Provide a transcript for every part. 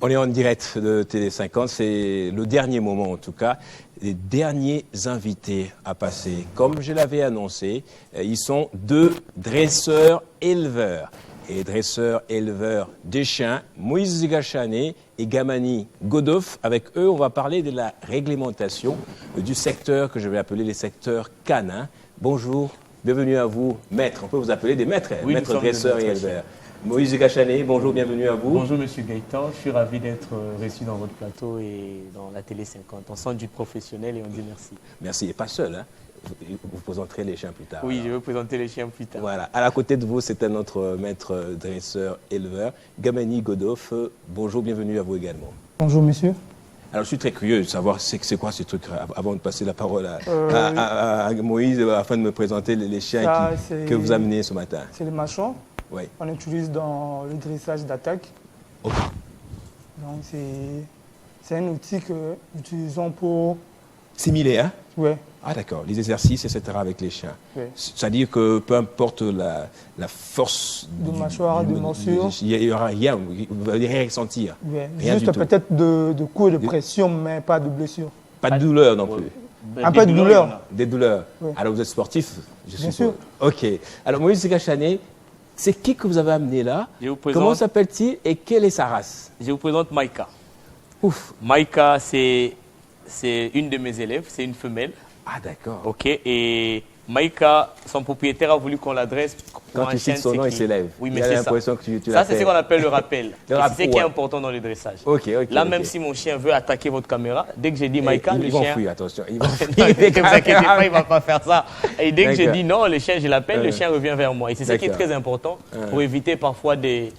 On est en direct de Télé 50, c'est le dernier moment en tout cas, les derniers invités à passer. Comme je l'avais annoncé, ils sont deux dresseurs-éleveurs. Et dresseurs-éleveurs des chiens, Moïse Gachane et Gamani Godov. Avec eux, on va parler de la réglementation du secteur que je vais appeler le secteur canin. Bonjour, bienvenue à vous, maître. On peut vous appeler des maîtres, oui, maîtres dresseurs et éleveurs. Moïse Gachane, bonjour, bienvenue à vous. Bonjour Monsieur Gaëtan, je suis ravi d'être reçu dans votre plateau et dans la Télé 50. On sent du professionnel et on dit merci. Merci, et pas seul, hein. Vous présenterez les chiens plus tard. Oui, alors. je vais présenter les chiens plus tard. Voilà, à la côté de vous, c'est un autre maître dresseur éleveur, Gamani Godov. Bonjour, bienvenue à vous également. Bonjour monsieur. Alors je suis très curieux de savoir c'est quoi ce truc avant de passer la parole à Moïse afin de me présenter les chiens que vous amenez ce matin. C'est les mâchoires. Oui. On utilise dans le dressage d'attaque. Ok. Donc c'est un outil que nous utilisons pour... Similaire, hein? Oui. Ah d'accord, les exercices, etc. avec les chiens. Oui. C'est-à-dire que peu importe la force de mâchoire, de morsure, il n'y aura rien, vous n'allez rien ressentir. Oui. Rien Juste peut-être de coups de pression, mais pas de blessure. Pas de douleur non plus. Un peu de douleur. Des douleurs. Oui. Alors vous êtes sportif, je suppose. Bien sûr. Ok. Alors Moïse Gachane, c'est qui que vous avez amené là? Comment s'appelle-t-il et quelle est sa race? Je vous présente Maïka. Ouf. Maïka, c'est une de mes élèves, c'est une femelle. Ah d'accord. Ok, et Maïka, son propriétaire a voulu qu'on l'adresse. Quand tu cites son nom, il s'élève. Oui, mais il a c'est l'impression que tu ça, c'est ce qu'on appelle le rappel. C'est ce qui est ouais. important dans le dressage. Ok. Là, même si mon chien veut attaquer votre caméra, dès que j'ai dit Maïka, le il chien... va fuir, attention. Il va Ne vous inquiétez pas, il ne va pas faire ça. Et dès que je dis non, le chien, je l'appelle, le chien revient vers moi. Et c'est ça qui est très important pour éviter parfois des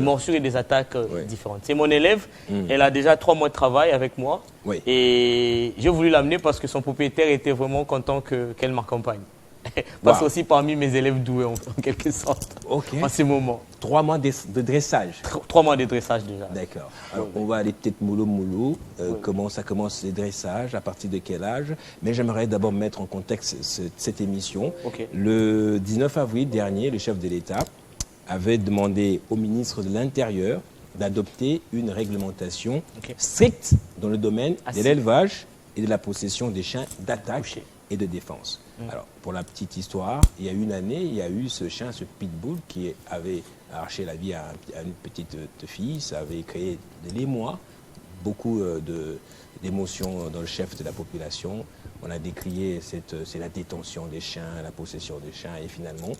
morsures et des attaques différentes. C'est mon élève, elle a déjà 3 mois de travail avec moi. Oui. Et j'ai voulu l'amener parce que son propriétaire était vraiment content qu'elle m'accompagne. Passe aussi parmi mes élèves doués en quelque sorte. Ok. En ce moment. 3 mois de dressage. 3 mois de dressage déjà. D'accord. Alors on va aller peut-être mollo. Comment ça commence les dressages, à partir de quel âge? Mais j'aimerais d'abord mettre en contexte cette émission. Ok. Le 19 avril dernier, le chef de l'État avait demandé au ministre de l'Intérieur d'adopter une réglementation stricte dans le domaine de l'élevage et de la possession des chiens d'attaque et de défense. Alors, pour la petite histoire, il y a une année, il y a eu ce chien, ce pitbull, qui avait arraché la vie à une petite fille. Ça avait créé de l'émoi, beaucoup d'émotions dans le chef de la population. On a décrié c'est la détention des chiens, la possession des chiens, et finalement,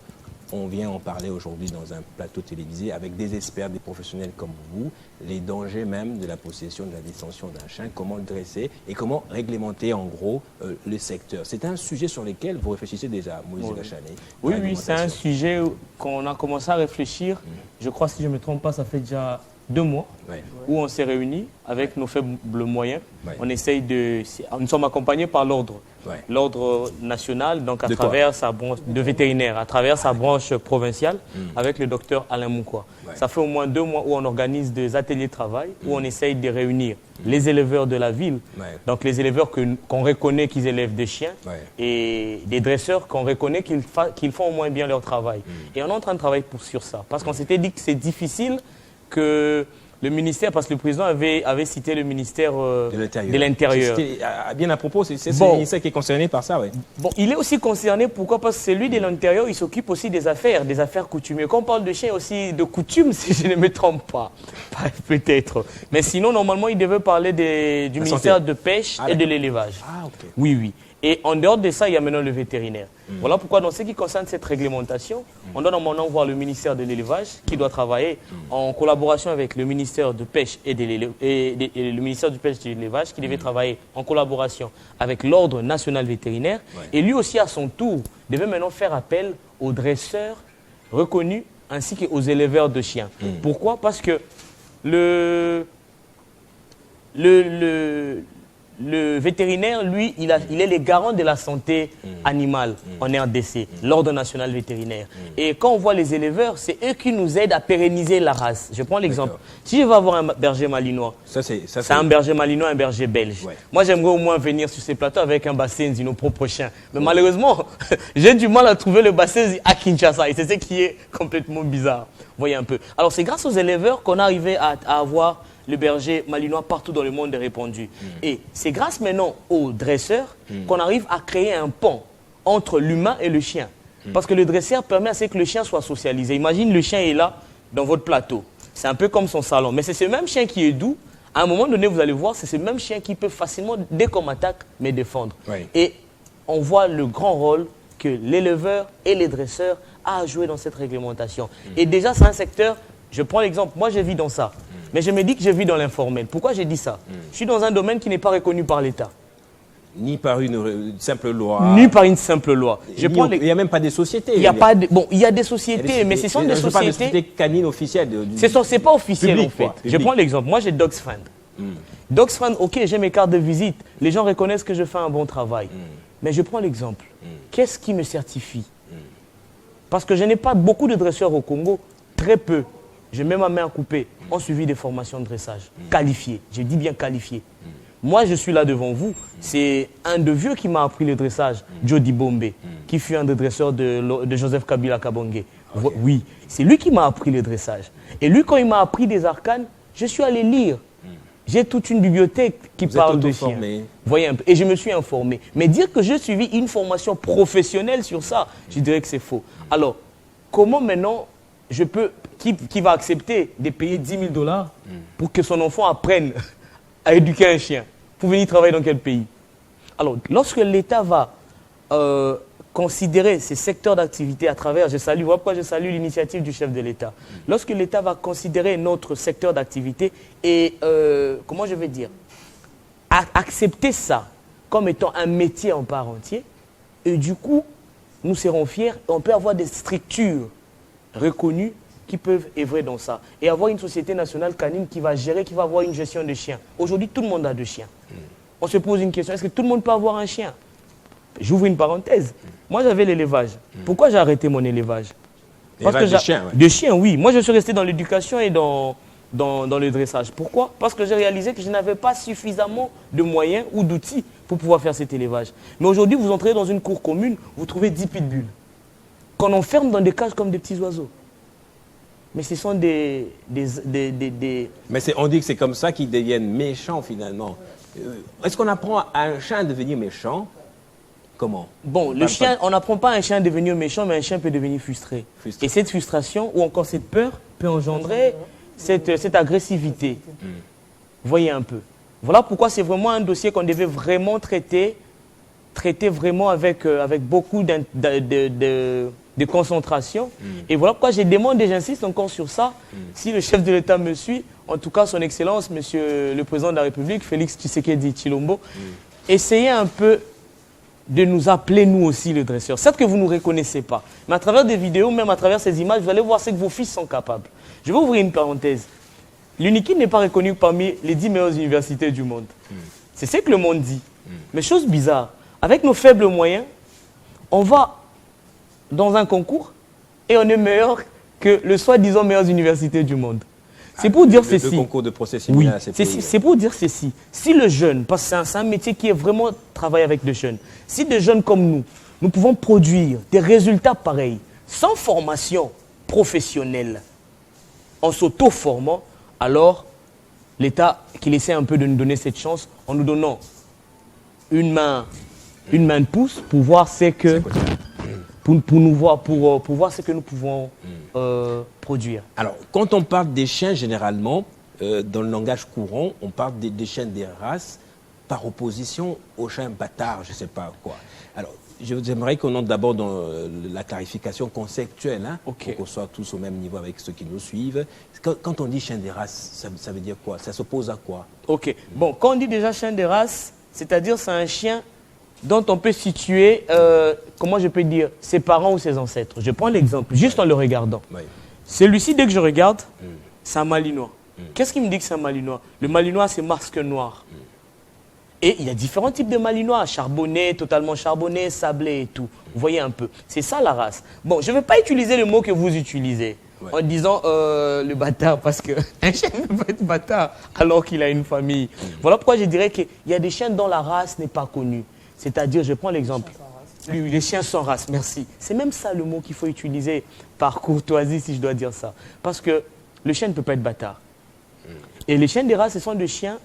on vient en parler aujourd'hui dans un plateau télévisé avec des experts, des professionnels comme vous, les dangers même de la possession, de la détention d'un chien, comment le dresser et comment réglementer en gros le secteur. C'est un sujet sur lequel vous réfléchissez déjà, Moïse Gachane. Oui, c'est un sujet qu'on a commencé à réfléchir. Je crois, si je ne me trompe pas, ça fait déjà 2 mois où on s'est réunis avec nos faibles moyens. On essaye nous sommes accompagnés par l'ordre. L'ordre national, donc à travers sa branche de vétérinaire, à travers sa branche provinciale, avec le docteur Alain Moukoua. Ça fait au moins 2 mois où on organise des ateliers de travail, où on essaye de réunir les éleveurs de la ville, donc les éleveurs qu'on reconnaît qu'ils élèvent des chiens, et des dresseurs qu'on reconnaît qu'ils font au moins bien leur travail. Et on est en train de travailler sur ça, parce qu'on s'était dit que c'est difficile que le ministère, parce que le président avait cité le ministère de l'Intérieur. Bien à propos, c'est ce ministère qui est concerné par ça, Bon, il est aussi concerné, pourquoi? Parce que celui de l'Intérieur, il s'occupe aussi des affaires coutumières. Quand on parle de chiens aussi de coutumes, si je ne me trompe pas, peut-être. Mais sinon, normalement, il devait parler du ministère de pêche et de l'élevage. Ah, ok. Oui. Et en dehors de ça, il y a maintenant le vétérinaire. Voilà pourquoi, dans ce qui concerne cette réglementation, on doit normalement voir le ministère de l'élevage qui doit travailler en collaboration avec le ministère de pêche et le ministère du pêche et de l'élevage qui devait travailler en collaboration avec l'ordre national vétérinaire. Et lui aussi, à son tour, devait maintenant faire appel aux dresseurs reconnus ainsi qu'aux éleveurs de chiens. Pourquoi? Parce que le vétérinaire, lui, il est le garant de la santé animale en RDC, l'Ordre national vétérinaire. Et quand on voit les éleveurs, c'est eux qui nous aident à pérenniser la race. Je prends l'exemple. Si je veux avoir un berger malinois, c'est un berger malinois, un berger belge. Moi, j'aimerais au moins venir sur ces plateaux avec un Bassenzi, nos propres chiens. Mais malheureusement, j'ai du mal à trouver le Bassenzi à Kinshasa. Et c'est ce qui est complètement bizarre. Vous voyez un peu. Alors, c'est grâce aux éleveurs qu'on est arrivé à avoir le berger malinois partout dans le monde est répandu. Et c'est grâce maintenant aux dresseurs qu'on arrive à créer un pont entre l'humain et le chien. Parce que le dresseur permet à ce que le chien soit socialisé. Imagine, le chien est là, dans votre plateau. C'est un peu comme son salon. Mais c'est ce même chien qui est doux. À un moment donné, vous allez voir, c'est ce même chien qui peut facilement, dès qu'on m'attaque, me défendre. Oui. Et on voit le grand rôle que l'éleveur et les dresseurs a à jouer dans cette réglementation. Et déjà, c'est un secteur, je prends l'exemple, moi je vis dans ça. Mais je me dis que je vis dans l'informel. Pourquoi j'ai dit ça? Je suis dans un domaine qui n'est pas reconnu par l'État. Ni par une simple loi. Ni par une simple loi. Il n'y a même pas des sociétés. Il y a pas de, bon, il y a des sociétés, mais ce sont des sociétés... des sociétés canines officielles. C'est pas officiel public, en fait. Quoi, je prends l'exemple. Moi, j'ai Dogs Friend. Dogs Friend, ok, j'ai mes cartes de visite. Les gens reconnaissent que je fais un bon travail. Mais je prends l'exemple. Qu'est-ce qui me certifie? Parce que je n'ai pas beaucoup de dresseurs au Congo. Très peu. Je mets ma main à couper. Ont suivi des formations de dressage. Qualifiées. Je dis bien qualifiées. Moi, je suis là devant vous. C'est un de vieux qui m'a appris le dressage, Jody Bombe, qui fut un des dresseurs de Joseph Kabila Kabonge. Okay. Oui, c'est lui qui m'a appris le dressage. Et lui, quand il m'a appris des arcanes, je suis allé lire. J'ai toute une bibliothèque qui parle de chiens. Voyez un peu. Et je me suis informé. Mais dire que j'ai suivi une formation professionnelle sur ça, je dirais que c'est faux. Alors, comment maintenant je peux, qui va accepter de payer 10 000 $ pour que son enfant apprenne à éduquer un chien? Pour venir travailler dans quel pays? Alors, lorsque l'État va considérer ces secteurs d'activité à travers, voilà pourquoi je salue l'initiative du chef de l'État. Lorsque l'État va considérer notre secteur d'activité et, comment je vais dire, accepter ça comme étant un métier en part entière, et du coup, nous serons fiers, on peut avoir des structures reconnues qui peuvent œuvrer dans ça. Et avoir une société nationale canine qui va gérer, qui va avoir une gestion de chiens. Aujourd'hui, tout le monde a 2 chiens. On se pose une question, est-ce que tout le monde peut avoir un chien? J'ouvre une parenthèse. Moi, j'avais l'élevage. Pourquoi j'ai arrêté mon élevage? Parce que de chiens, de chiens, oui. Moi, je suis resté dans l'éducation et dans le dressage. Pourquoi? Parce que j'ai réalisé que je n'avais pas suffisamment de moyens ou d'outils pour pouvoir faire cet élevage. Mais aujourd'hui, vous entrez dans une cour commune, vous trouvez 10 pitbulls qu'on enferme dans des cages comme des petits oiseaux. Mais ce sont des... Mais on dit que c'est comme ça qu'ils deviennent méchants finalement. Est-ce qu'on apprend à un chien à devenir méchant? Comment? Bon, le chien, on n'apprend pas à un chien à devenir méchant, mais un chien peut devenir frustré. Et cette frustration ou encore cette peur peut engendrer cette agressivité. Voyez un peu. Voilà pourquoi c'est vraiment un dossier qu'on devait vraiment traiter vraiment avec beaucoup de concentration. Et voilà pourquoi j'ai demandé, j'insiste encore sur ça, si le chef de l'État me suit, en tout cas son Excellence, Monsieur le Président de la République, Félix Tshisekedi Tshilombo, essayez un peu de nous appeler nous aussi le dresseur. Certes que vous ne nous reconnaissez pas, mais à travers des vidéos, même à travers ces images, vous allez voir ce que vos fils sont capables. Je vais ouvrir une parenthèse. L'UNIKID n'est pas reconnu parmi les 10 meilleures universités du monde. C'est ce que le monde dit. Mais chose bizarre, avec nos faibles moyens, on va dans un concours et on est meilleur que le soi-disant meilleures universités du monde. C'est pour dire ceci. Le concours de procès-similaire, c'est pour dire ceci. Si le jeune, parce que c'est un métier qui est vraiment travaillé avec des jeunes, si des jeunes comme nous pouvons produire des résultats pareils, sans formation professionnelle, en s'auto-formant, alors l'État qu'il essaie un peu de nous donner cette chance en nous donnant une main de pouce pour voir ce que... Pour voir ce que nous pouvons produire. Alors, quand on parle des chiens, généralement, dans le langage courant, on parle des chiens des races par opposition aux chiens bâtards, je ne sais pas quoi. Alors, j'aimerais qu'on entre d'abord dans la clarification conceptuelle, hein, pour qu'on soit tous au même niveau avec ceux qui nous suivent. Quand on dit chien des races, ça veut dire quoi? Ça s'oppose à quoi? Ok. Bon, quand on dit déjà chien des races, c'est-à-dire c'est un chien dont on peut situer, comment je peux dire, ses parents ou ses ancêtres. Je prends l'exemple, juste en le regardant. Oui. Celui-ci, dès que je regarde, c'est un malinois. Qu'est-ce qui me dit que c'est un malinois? Le malinois, c'est masque noir. Et il y a différents types de malinois, charbonné, totalement charbonné, sablé et tout. Vous voyez un peu. C'est ça la race. Bon, je ne vais pas utiliser le mot que vous utilisez, en disant le bâtard, parce qu'un chien ne peut pas être bâtard alors qu'il a une famille. Voilà pourquoi je dirais qu'il y a des chiens dont la race n'est pas connue. C'est-à-dire, je prends l'exemple, les chiens sans race, merci. C'est même ça le mot qu'il faut utiliser par courtoisie, si je dois dire ça. Parce que le chien ne peut pas être bâtard. Et les chiens de race, ce sont des chiens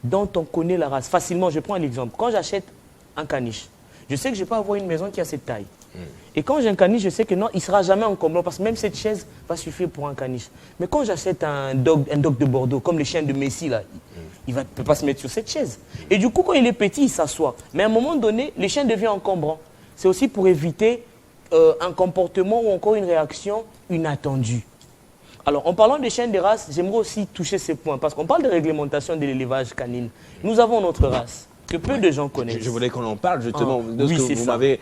dont on connaît la race. Facilement, je prends un exemple. Quand j'achète un caniche, je sais que je peux avoir une maison qui a cette taille. Et quand j'ai un caniche, je sais que non, il ne sera jamais encombrant parce que même cette chaise va suffire pour un caniche. Mais quand j'achète un dog de Bordeaux, comme les chiens de Messi, là, il ne peut pas se mettre sur cette chaise. Et du coup, quand il est petit, il s'assoit. Mais à un moment donné, les chiens deviennent encombrants. C'est aussi pour éviter un comportement ou encore une réaction inattendue. Alors, en parlant des chiens de race, j'aimerais aussi toucher ces points parce qu'on parle de réglementation de l'élevage canine. Nous avons notre race que peu de gens connaissent. Je voulais qu'on en parle justement. Oui, que vous m'avez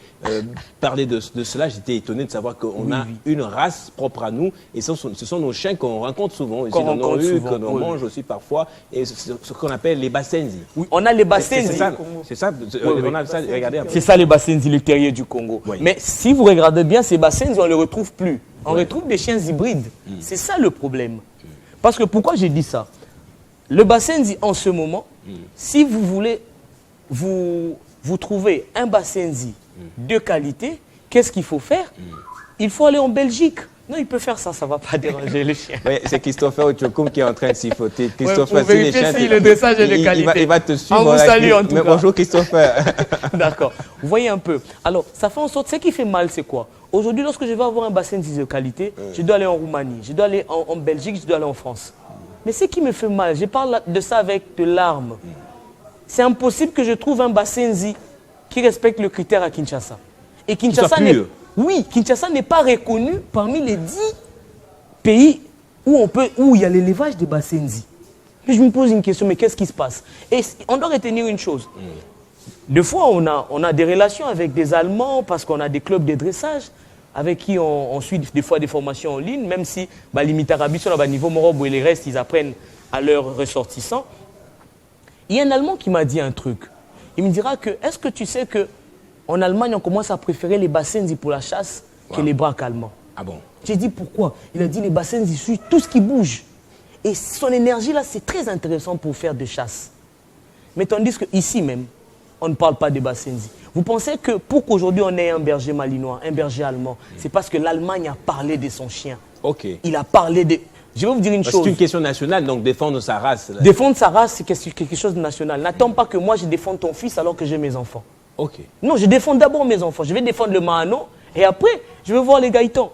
parlé de cela, j'étais étonné de savoir qu'on a une race propre à nous. Et ce sont nos chiens qu'on rencontre souvent. Ici dans nos rues, qu'on mange aussi parfois. Et ce qu'on appelle les Basenji. Oui, on a les Basenji. C'est ça, on a ça, regardez un peu. C'est ça les Basenji, les terriers du Congo. Oui. Mais si vous regardez bien, ces Basenji, on ne les retrouve plus. On retrouve des chiens hybrides. C'est ça le problème. Parce que pourquoi j'ai dit ça? Le Basenji, en ce moment, si vous voulez vous trouvez un Basenji de qualité, qu'est-ce qu'il faut faire? Il faut aller en Belgique. Non, il peut faire ça, ça ne va pas déranger les chiens. Oui, c'est Christopher Ochokoum qui est en train de siffloter. Christopher, pour vérifier si le dressage est de qualité. Il va te suivre. On vous salue en tout cas. Bonjour Christopher. D'accord. Vous voyez un peu. Alors, ça fait en sorte, ce qui fait mal, c'est quoi? Aujourd'hui, lorsque je vais avoir un Basenji de qualité, je dois aller en Roumanie, je dois aller en Belgique, je dois aller en France. Mais ce qui me fait mal, je parle de ça avec de larmes. C'est impossible que je trouve un Basenji qui respecte le critère à Kinshasa. Et Kinshasa n'est pas reconnu parmi les 10 pays où il y a l'élevage des Basenji. Puis je me pose une question, mais qu'est-ce qui se passe? Et on doit retenir une chose. Des fois, on a des relations avec des Allemands parce qu'on a des clubs de dressage avec qui on suit des fois des formations en ligne, même si l'Imitarabi, sur le niveau Morobo et les restes, ils apprennent à leurs ressortissants. Il y a un Allemand qui m'a dit un truc. Il me dira que, est-ce que tu sais qu'en Allemagne, on commence à préférer les Basenji pour la chasse que les braques allemands? Ah bon? J'ai dit pourquoi? Il a dit les Basenji suivent tout ce qui bouge. Et son énergie là, c'est très intéressant pour faire de chasse. Mais tandis qu'ici même, on ne parle pas des Basenji. Vous pensez que pour qu'aujourd'hui on ait un berger malinois, un berger allemand, c'est parce que l'Allemagne a parlé de son chien. Ok. Il a parlé de... Je vais vous dire une chose. C'est une question nationale, donc défendre sa race. Là. Défendre sa race, c'est quelque chose de national. N'attends pas que moi je défende ton fils alors que j'ai mes enfants. Ok. Non, je défends d'abord mes enfants. Je vais défendre le Mahano et après, je vais voir les Gaïtans.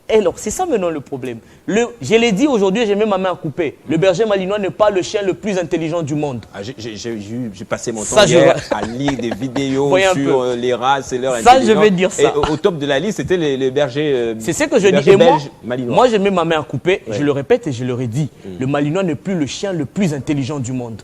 Et alors, c'est ça maintenant le problème. Je l'ai dit aujourd'hui, j'ai mis ma main à couper. Le berger malinois n'est pas le chien le plus intelligent du monde. Ah, j'ai passé mon temps hier à lire des vidéos sur les races et leur intelligence. Ça, je vais dire ça. Et au top de la liste, c'était les bergers c'est ce que je dis. Et moi, j'ai mis ma main à couper. Ouais. Je le répète et je le redis. Le malinois n'est plus le chien le plus intelligent du monde.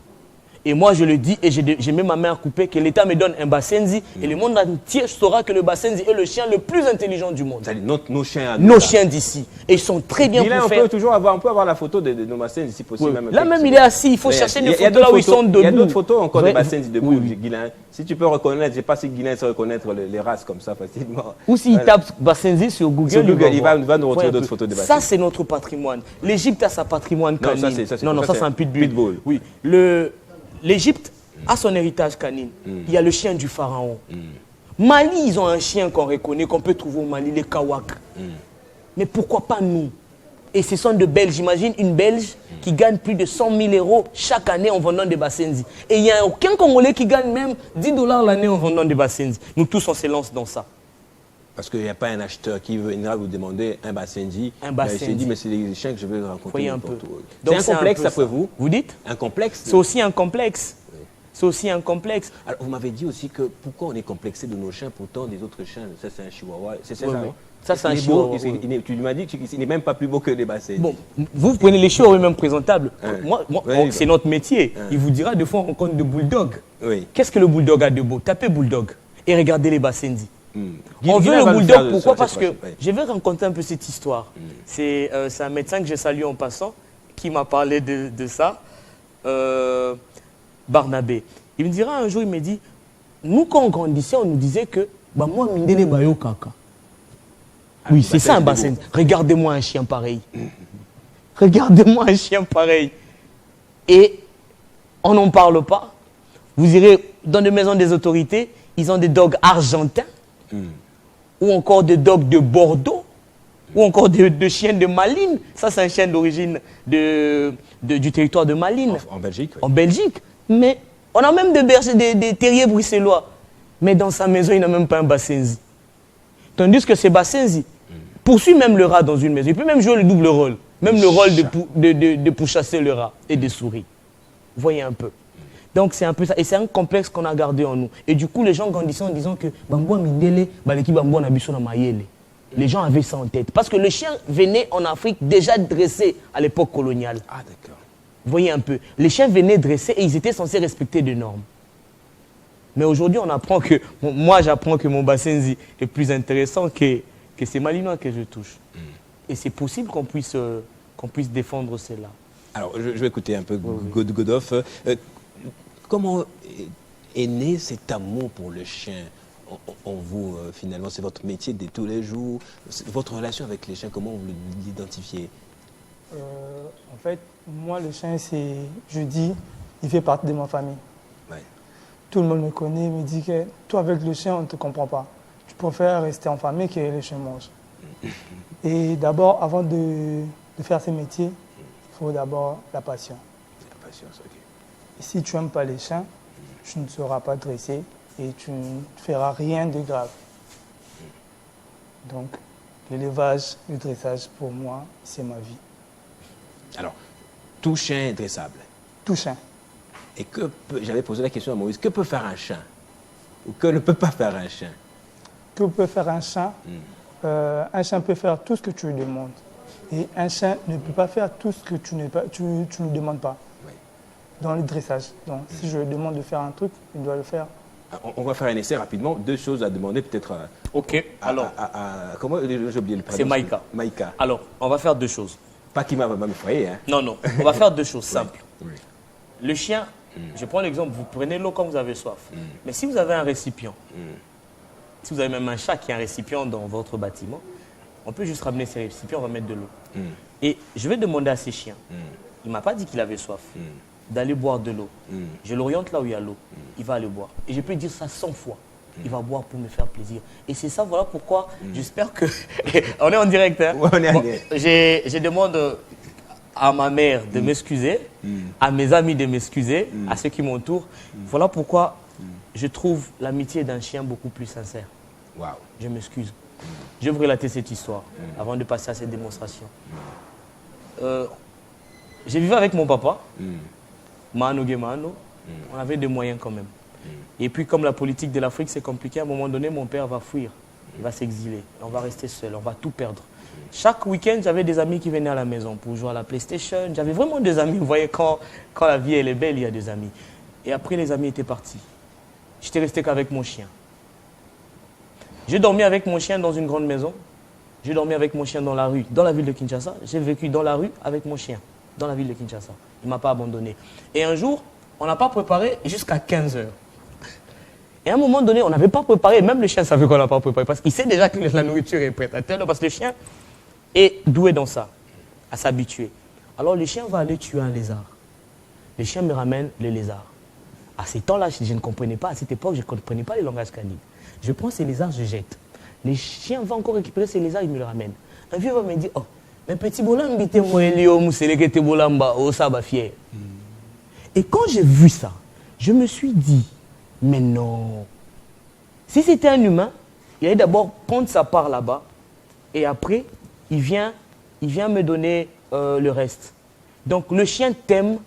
Et moi, je le dis et j'ai mis ma main à couper que l'État me donne un Basenji et le monde entier saura que le Basenji est le chien le plus intelligent du monde. Nos chiens. Nos chiens d'ici. Et ils sont très bien pour faire. On peut avoir la photo de nos Basenji si possible. Oui. Là même, il est assis. Il faut chercher des photos là où ils sont debout. Il y a d'autres photos encore de Basenji debout, Guilain. Si tu peux reconnaître, je ne sais pas si Guilain sait reconnaître les races comme ça facilement. Ou s'il tape Basenji sur Google, il va nous retrouver d'autres photos de Basenji. Ça, c'est notre patrimoine. L'Égypte a sa patrimoine canine. Non, ça c'est un pitbull. Oui. L'Égypte a son héritage canine. Il y a le chien du pharaon. Mali, ils ont un chien qu'on reconnaît, qu'on peut trouver au Mali, les Kawak. Mais pourquoi pas nous? Et ce sont de Belges. J'imagine une Belge qui gagne plus de 100 000 € chaque année en vendant des Basenji. Et il n'y a aucun Congolais qui gagne même 10 $ l'année en vendant des Basenji. Nous tous, on se lance dans ça. Parce qu'il n'y a pas un acheteur qui viendra vous demander un Basenji. Un Basenji. Il s'est dit, mais c'est les chiens que je vais rencontrer. Voyez un peu. C'est un complexe, après vous? Vous dites? Un complexe? C'est aussi un complexe. C'est aussi un complexe. Alors, vous m'avez dit aussi que pourquoi on est complexé de nos chiens, pourtant des autres chiens, ça c'est un chihuahua. C'est ça, non? Ça c'est un chihuahua. Tu m'as dit qu'il n'est même pas plus beau que les Basenji. Bon, vous prenez les chihuahuas eux-mêmes présentables. Moi c'est notre métier. Il vous dira, des fois on rencontre des bulldogs. Oui. Qu'est-ce que le bulldog a de beau? Tapez bulldog et regardez les Basenji. On veut le bulldog, pourquoi? Parce que je vais raconter un peu cette histoire. C'est un médecin que j'ai salué en passant qui m'a parlé de ça. Barnabé. Il me dira un jour, il me dit, nous quand on grandissait, on nous disait que moi, Mindele Bayo Kaka. Oui, c'est ça un Basenji. Regardez-moi un chien pareil. Regardez-moi un chien pareil. Et on n'en parle pas. Vous irez dans des maisons des autorités, ils ont des dogs argentins, ou encore des dogs de Bordeaux, ou encore de chiens de Malines. Ça, c'est un chien d'origine du territoire de Malines. En Belgique, oui. En Belgique. Mais on a même des terriers bruxellois. Mais dans sa maison, il n'a même pas un Basenzi. Tandis que ces Basenzi poursuit même le rat dans une maison. Il peut même jouer le double rôle. Même le rôle de pourchasser le rat et des souris. Vous voyez un peu. Donc c'est un peu ça. Et c'est un complexe qu'on a gardé en nous. Et du coup, les gens grandissaient en disant que les gens avaient ça en tête. Parce que le chien venait en Afrique déjà dressé à l'époque coloniale. Ah, d'accord. Vous voyez un peu. Les chiens venaient dressés et ils étaient censés respecter des normes. Mais aujourd'hui, on apprend que... moi, j'apprends que mon Basenzi est plus intéressant que ces Malinois que je touche. Et c'est possible qu'on puisse défendre cela. Alors, je vais écouter un peu Godolphe. Comment est né cet amour pour le chien en vous, finalement? C'est votre métier de tous les jours. Votre relation avec les chiens, comment vous l'identifiez? En fait, moi, le chien, je dis, il fait partie de ma famille. Ouais. Tout le monde me connaît, me dit que toi, avec le chien, on ne te comprend pas. Tu préfères rester en famille que les chiens mangent. Et d'abord, avant de faire ce métier, il faut d'abord la passion. La patience, ok. Et si tu n'aimes pas les chiens, tu ne seras pas dressé et tu ne feras rien de grave. Donc, l'élevage, le dressage, pour moi, c'est ma vie. Alors, tout chien est dressable. Tout chien. Et j'avais posé la question à Maurice, que peut faire un chien? Ou que ne peut pas faire un chien? Que peut faire un chien? Un chien peut faire tout ce que tu lui demandes. Et un chien ne peut pas faire tout ce que tu ne lui demandes pas. Oui. Dans le dressage. Donc, si je lui demande de faire un truc, il doit le faire. On va faire un essai rapidement. Deux choses à demander peut-être. Ok, alors. Comment j'ai oublié le prénom? C'est Maïka. Maïka. Alors, on va faire deux choses. Pas qui m'a m'effrayé, hein. Non, on va faire deux choses simples. Oui. Le chien, je prends l'exemple, vous prenez l'eau quand vous avez soif. Mais si vous avez un récipient, si vous avez même un chat qui a un récipient dans votre bâtiment, on peut juste ramener ces récipients, on va mettre de l'eau. Et je vais demander à ces chiens, il ne m'a pas dit qu'il avait soif, d'aller boire de l'eau. Je l'oriente là où il y a l'eau, il va aller boire. Et je peux dire ça 100 fois. Il va boire pour me faire plaisir. Et c'est ça, voilà pourquoi j'espère que... on est en direct, hein? Ouais, on est en direct. Je demande à ma mère de m'excuser, à mes amis de m'excuser, à ceux qui m'entourent. Voilà pourquoi je trouve l'amitié d'un chien beaucoup plus sincère. Wow. Je m'excuse. Je vais vous relater cette histoire avant de passer à cette démonstration. J'ai vécu avec mon papa, Mano Gemano. On avait des moyens quand même. Et puis comme la politique de l'Afrique c'est compliqué, à un moment donné mon père va fuir, il va s'exiler, on va rester seul, on va tout perdre. Chaque week-end j'avais des amis qui venaient à la maison pour jouer à la PlayStation, j'avais vraiment des amis, vous voyez quand la vie elle est belle il y a des amis. Et après les amis étaient partis, j'étais resté qu'avec mon chien. J'ai dormi avec mon chien dans une grande maison, j'ai dormi avec mon chien dans la rue, dans la ville de Kinshasa, j'ai vécu dans la rue avec mon chien, dans la ville de Kinshasa, il ne m'a pas abandonné. Et un jour, on n'a pas préparé jusqu'à 15 h. Et à un moment donné, on n'avait pas préparé, même le chien savait qu'on n'a pas préparé, parce qu'il sait déjà que la nourriture est prête. Parce que le chien est doué dans ça, à s'habituer. Alors le chien va aller tuer un lézard. Le chien me ramène le lézard. À ces temps-là, je ne comprenais pas, à cette époque, je ne comprenais pas les langages canines. Je prends ces lézards, je jette. Le chien va encore récupérer ces lézards, il me le ramène. Un vieux va me dire, oh, mais petit bolam, fier. Et quand j'ai vu ça, je me suis dit, mais non. Si c'était un humain, il allait d'abord prendre sa part là-bas et après, il vient me donner le reste. Donc le chien t'aime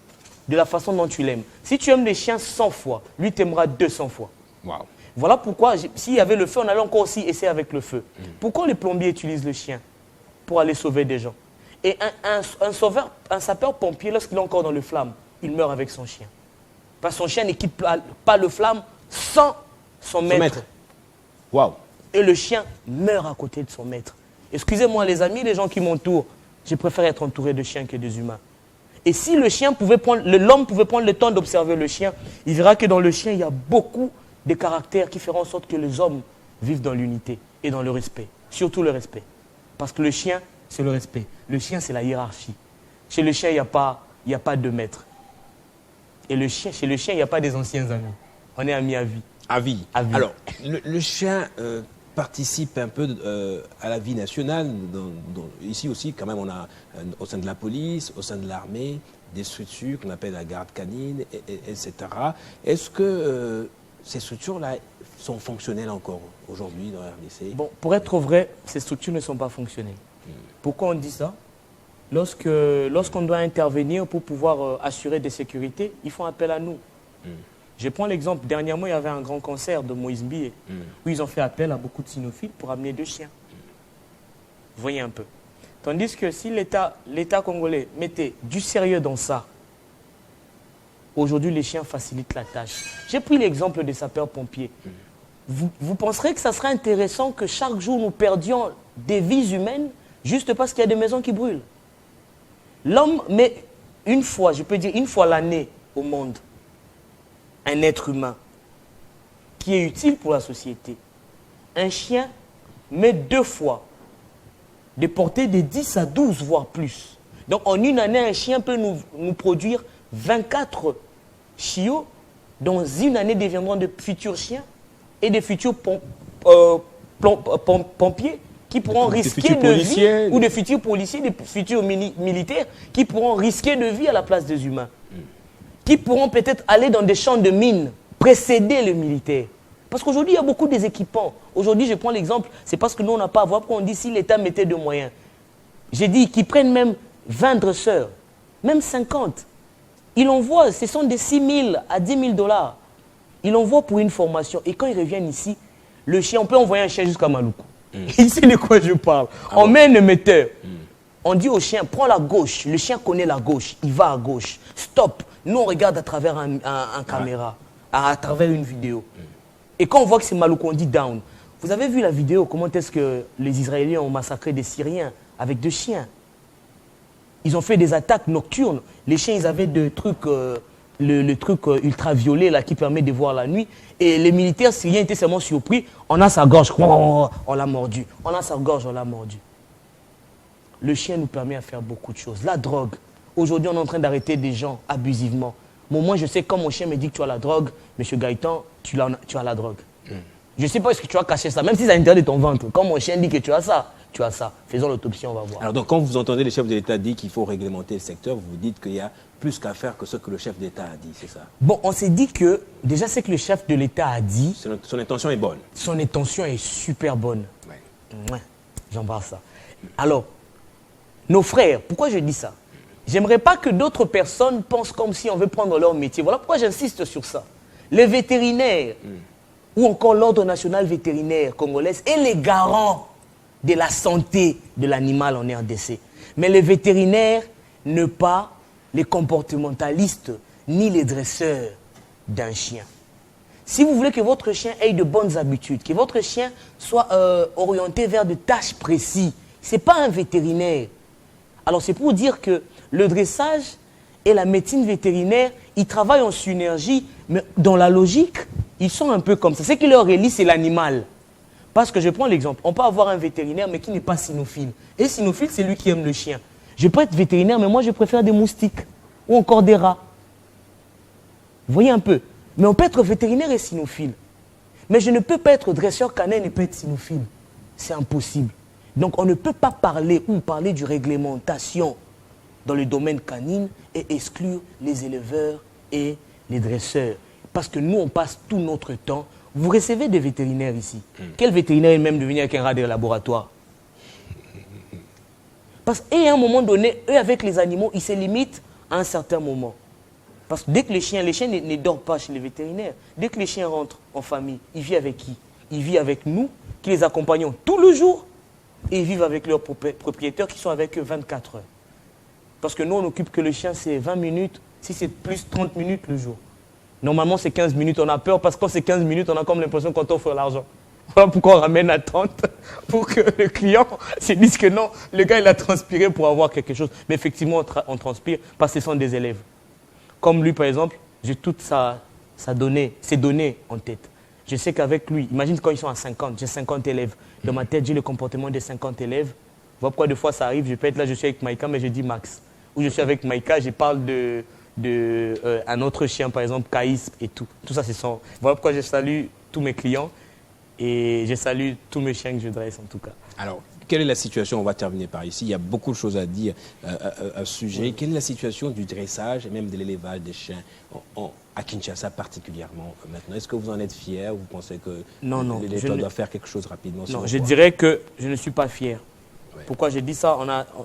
de la façon dont tu l'aimes. Si tu aimes les chiens 100 fois, lui t'aimera 200 fois. Wow. Voilà pourquoi, s'il y avait le feu, on allait encore aussi essayer avec le feu. Pourquoi les plombiers utilisent le chien? Pour aller sauver des gens. Et un sapeur-pompier, lorsqu'il est encore dans le flamme, il meurt avec son chien. Parce que son chien ne quitte pas le flamme sans son maître. Wow. Et le chien meurt à côté de son maître. Excusez-moi les amis, les gens qui m'entourent, je préfère être entouré de chiens que des humains. Et si l'homme pouvait prendre le temps d'observer le chien, il verra que dans le chien, il y a beaucoup de caractères qui feront en sorte que les hommes vivent dans l'unité et dans le respect. Surtout le respect. Parce que le chien, c'est le respect. Le chien, c'est la hiérarchie. Chez le chien, il n'y a pas de maître. Et chez le chien, il n'y a pas des anciens amis. On est amis à vie. À vie. À vie. Alors, le chien, participent un peu à la vie nationale. Ici aussi, quand même, on a au sein de la police, au sein de l'armée, des structures qu'on appelle la garde canine, etc. Est-ce que ces structures-là sont fonctionnelles encore aujourd'hui dans la RDC? Bon, pour être vrai, ces structures ne sont pas fonctionnelles. Pourquoi on dit ça? Lorsqu'on doit intervenir pour pouvoir assurer des sécurités, ils font appel à nous. Je prends l'exemple, dernièrement, il y avait un grand concert de Moïse Mbie, où ils ont fait appel à beaucoup de cynophiles pour amener 2 chiens. Vous voyez un peu. Tandis que si l'État congolais mettait du sérieux dans ça, aujourd'hui, les chiens facilitent la tâche. J'ai pris l'exemple des sapeurs-pompiers. Vous penserez que ça serait intéressant que chaque jour, nous perdions des vies humaines juste parce qu'il y a des maisons qui brûlent. L'homme met une fois, je peux dire une fois l'année au monde, un être humain qui est utile pour la société. Un chien met 2 fois de porter de 10 à 12, voire plus. Donc en une année, un chien peut nous produire 24 chiots, dont une année deviendront de futurs chiens et de futurs pompiers qui pourront risquer de vie, ou de futurs policiers, de futurs militaires qui pourront risquer de vie à la place des humains. Qui pourront peut-être aller dans des champs de mines, précéder le militaire. Parce qu'aujourd'hui, il y a beaucoup des équipements. Aujourd'hui, je prends l'exemple, c'est parce que nous, on n'a pas à voir, pourquoi on dit si l'État mettait de moyens. J'ai dit qu'ils prennent même 20 dresseurs, même 50. Ils l'envoient, ce sont des 6 000 à 10 000 $. Ils l'envoient pour une formation. Et quand ils reviennent ici, le chien, on peut envoyer un chien jusqu'à Maluku. Il sait de quoi je parle. On met un émetteur. On dit au chien, prends la gauche. Le chien connaît la gauche. Il va à gauche. Stop. Nous, on regarde à travers un caméra, à travers une vidéo. Et quand on voit que c'est Maluku, on dit down. Vous avez vu la vidéo, comment est-ce que les Israéliens ont massacré des Syriens avec 2 chiens? Ils ont fait des attaques nocturnes. Les chiens, ils avaient des trucs, le truc ultraviolet là, qui permet de voir la nuit. Et les militaires syriens étaient seulement surpris. On a sa gorge, on l'a mordu. On a sa gorge, on l'a mordu. Le chien nous permet à faire beaucoup de choses. La drogue. Aujourd'hui, on est en train d'arrêter des gens abusivement. Moi, je sais, quand mon chien me dit que tu as la drogue, M. Gaëtan, tu as la drogue. Je ne sais pas est-ce que tu as caché ça, même si c'est à l'intérieur de ton ventre. Quand mon chien dit que tu as ça, tu as ça. Faisons l'autopsie, on va voir. Alors donc, quand vous entendez le chef de l'État dire qu'il faut réglementer le secteur, vous dites qu'il y a plus qu'à faire que ce que le chef d'État a dit, c'est ça? Bon, on s'est dit que, déjà, ce que le chef de l'État a dit... Son intention est bonne. Son intention est super bonne. Ouais. J'embrasse ça. Alors, nos frères, pourquoi je dis ça? J'aimerais pas que d'autres personnes pensent comme si on veut prendre leur métier. Voilà pourquoi j'insiste sur ça. Les vétérinaires, ou encore l'Ordre national vétérinaire congolais, est les garants de la santé de l'animal en RDC. Mais les vétérinaires, ne pas les comportementalistes, ni les dresseurs d'un chien. Si vous voulez que votre chien ait de bonnes habitudes, que votre chien soit orienté vers de tâches précises, ce n'est pas un vétérinaire. Alors c'est pour dire que le dressage et la médecine vétérinaire, ils travaillent en synergie, mais dans la logique, ils sont un peu comme ça. Ce qui leur relie, c'est l'animal. Parce que je prends l'exemple, on peut avoir un vétérinaire, mais qui n'est pas cynophile. Et cynophile, c'est lui qui aime le chien. Je peux être vétérinaire, mais moi, je préfère des moustiques ou encore des rats. Vous voyez un peu? Mais on peut être vétérinaire et cynophile. Mais je ne peux pas être dresseur canin et ne pas être cynophile. C'est impossible. Donc, on ne peut pas parler du réglementation dans le domaine canine et exclure les éleveurs et les dresseurs. Parce que nous, on passe tout notre temps. Vous recevez des vétérinaires ici. Quel vétérinaire est même de venir avec un rat de laboratoire? Parce qu'à un moment donné, eux, avec les animaux, ils se limitent à un certain moment. Parce que dès que les chiens ne dorment pas chez les vétérinaires. Dès que les chiens rentrent en famille, ils vivent avec qui? Ils vivent avec nous, qui les accompagnons tout le jour. Et ils vivent avec leurs propriétaires qui sont avec eux 24 heures. Parce que nous, on occupe que le chien, c'est 20 minutes, si c'est plus 30 minutes le jour. Normalement, c'est 15 minutes. On a peur parce que quand c'est 15 minutes, on a comme l'impression qu'on t'offre l'argent. Voilà pourquoi on ramène à 30 pour que le client se dise que non, le gars, il a transpiré pour avoir quelque chose. Mais effectivement, on transpire parce que ce sont des élèves. Comme lui, par exemple, j'ai toutes ses données en tête. Je sais qu'avec lui, imagine quand ils sont à 50, j'ai 50 élèves. Dans ma tête, j'ai le comportement des 50 élèves. Voilà pourquoi des fois ça arrive, je peux être là, je suis avec Maïka, mais je dis Max. Ou je suis avec Maïka, je parle un autre chien, par exemple, Caïs et tout. Tout ça, c'est son. Voilà pourquoi je salue tous mes clients. Et je salue tous mes chiens que je dresse en tout cas. Alors, quelle est la situation? On va terminer par ici. Il y a beaucoup de choses à dire à ce sujet. Oui. Quelle est la situation du dressage et même de l'élevage des chiens à Kinshasa particulièrement maintenant? Est-ce que vous en êtes fier? Vous pensez que l'État doit faire quelque chose rapidement? Non, je dirais que je ne suis pas fier. Oui. Pourquoi j'ai dit ça?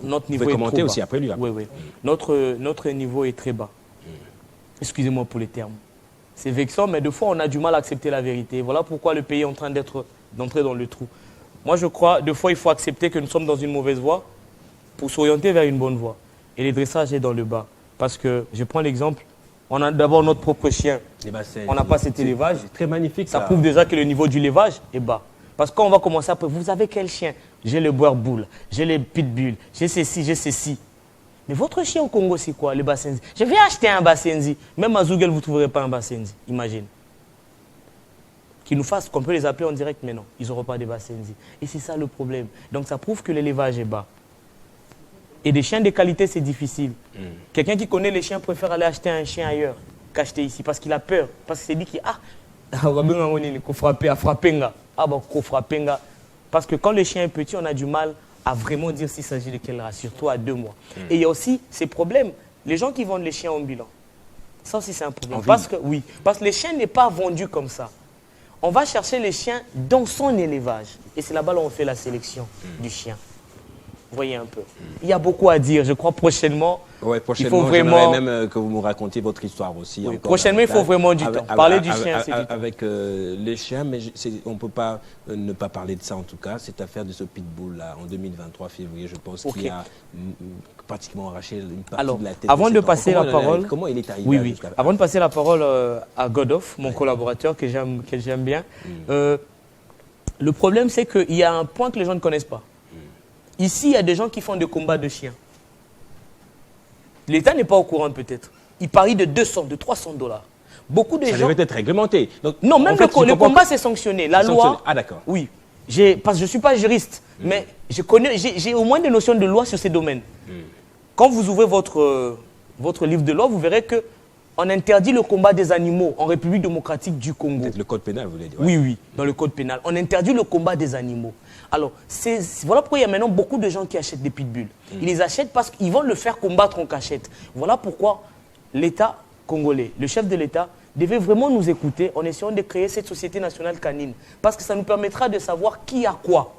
Notre niveau est trop bas. Vous pouvez commenter aussi après lui. Après. Oui, oui. Notre niveau est très bas. Excusez-moi pour les termes. C'est vexant, mais des fois, on a du mal à accepter la vérité. Voilà pourquoi le pays est en train d'entrer dans le trou. Moi, je crois, des fois, il faut accepter que nous sommes dans une mauvaise voie pour s'orienter vers une bonne voie. Et le dressage est dans le bas. Parce que, je prends l'exemple, on a d'abord notre propre chien. On n'a pas cet élevage. C'est très magnifique. Ça prouve déjà que le niveau du levage est bas. Parce qu'on va commencer après, vous avez quel chien? J'ai le boer boule, j'ai les pitbull, j'ai ceci, j'ai ceci. Mais votre chien au Congo, c'est quoi, le Basenzi? Je vais acheter un Basenzi. Même à Zouguel, vous ne trouverez pas un Basenzi. Imagine. Qu'ils nous fassent, qu'on peut les appeler en direct, mais non, ils n'auront pas de Basenzi. Et c'est ça le problème. Donc ça prouve que l'élevage est bas. Et des chiens de qualité, c'est difficile. Quelqu'un qui connaît les chiens préfère aller acheter un chien ailleurs qu'acheter ici. Parce qu'il a peur. Parce qu'il s'est dit qu'il parce que quand le chien est petit, on a du mal à vraiment dire s'il s'agit de quelle race, surtout à 2 mois. Et il y a aussi ces problèmes. Les gens qui vendent les chiens en bilan, ça aussi c'est un problème. Parce que les chiens n'est pas vendu comme ça. On va chercher les chiens dans son élevage. Et c'est là-bas où on fait la sélection du chien. Vous voyez un peu. Il y a beaucoup à dire. Je crois prochainement, il faut vraiment... même que vous me racontiez votre histoire aussi. Oui, prochainement, il faut vraiment du temps. Parler du chien, c'est du temps. Avec les chiens, mais on ne peut pas ne pas parler de ça en tout cas. Cette affaire de ce pitbull-là, en 2023 février, je pense, qui a pratiquement arraché une partie de la tête. Avant de passer la parole... Comment il est arrivé Avant de passer la parole à Godolphe, mon collaborateur que j'aime bien, le problème, c'est qu'il y a un point que les gens ne connaissent pas. Ici, il y a des gens qui font des combats de chiens. L'État n'est pas au courant peut-être. Il parie de 200, de 300 $. Beaucoup de gens... Ça devait être réglementé. Donc, non, même le combat, c'est sanctionné. La loi... Ah, d'accord. Oui. Parce que je ne suis pas juriste, mais j'ai au moins des notions de loi sur ces domaines. Quand vous ouvrez votre livre de loi, vous verrez qu'on interdit le combat des animaux en République démocratique du Congo. Peut-être le code pénal, vous voulez dire. Oui, dans le code pénal. On interdit le combat des animaux. Alors, voilà pourquoi il y a maintenant beaucoup de gens qui achètent des pitbulls. Ils les achètent parce qu'ils vont le faire combattre en cachette. Voilà pourquoi l'État congolais, le chef de l'État, devait vraiment nous écouter en essayant de créer cette société nationale canine. Parce que ça nous permettra de savoir qui a quoi.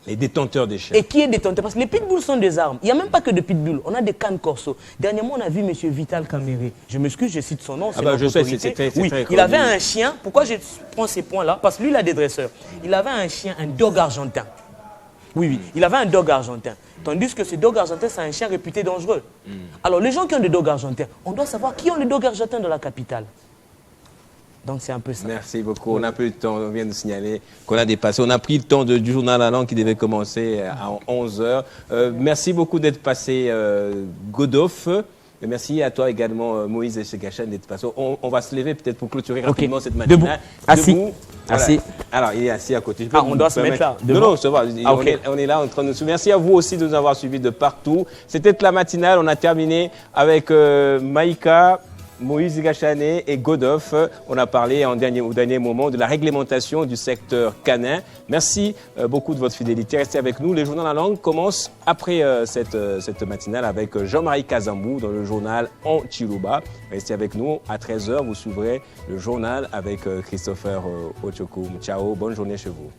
Les détenteurs des chiens. Et qui est détenteur? Parce que les pitbulls sont des armes. Il n'y a même pas que de pitbulls. On a des cannes corso. Dernièrement, on a vu M. Vital Kamere. Je m'excuse, je cite son nom. Je sais, c'est très il avait un chien. Pourquoi je prends ces points-là? Parce que lui, il a des dresseurs. Il avait un chien, un dog argentin. Oui. Il avait un dog argentin. Tandis que ce dog argentin, c'est un chien réputé dangereux. Alors, les gens qui ont des dogs argentins, on doit savoir qui ont les dogs argentins dans la capitale. Donc c'est un peu ça. Merci beaucoup. On a peu de temps. On vient de signaler qu'on a dépassé. On a pris le temps du journal à langue qui devait commencer à 11h. Merci beaucoup d'être passé, Godolphe. Merci à toi également, Moïse et Segachan, d'être passé. On va se lever peut-être pour clôturer rapidement cette matinale. Debout. Assis. Debout. Voilà. Assis. Alors, il est assis à côté. On doit se mettre là. Non, ça va. On est là en train de nous suivre. Merci à vous aussi de nous avoir suivis de partout. C'était la matinale. On a terminé avec Maïka, Moïse Gachané et Godolphe. On a parlé au dernier moment de la réglementation du secteur canin. Merci beaucoup de votre fidélité. Restez avec nous. Le journal en langue commence après cette matinale avec Jean-Marie Kazambou dans le journal en Chiluba. Restez avec nous. À 13h, vous suivrez le journal avec Christopher Ochokoum. Ciao, bonne journée chez vous.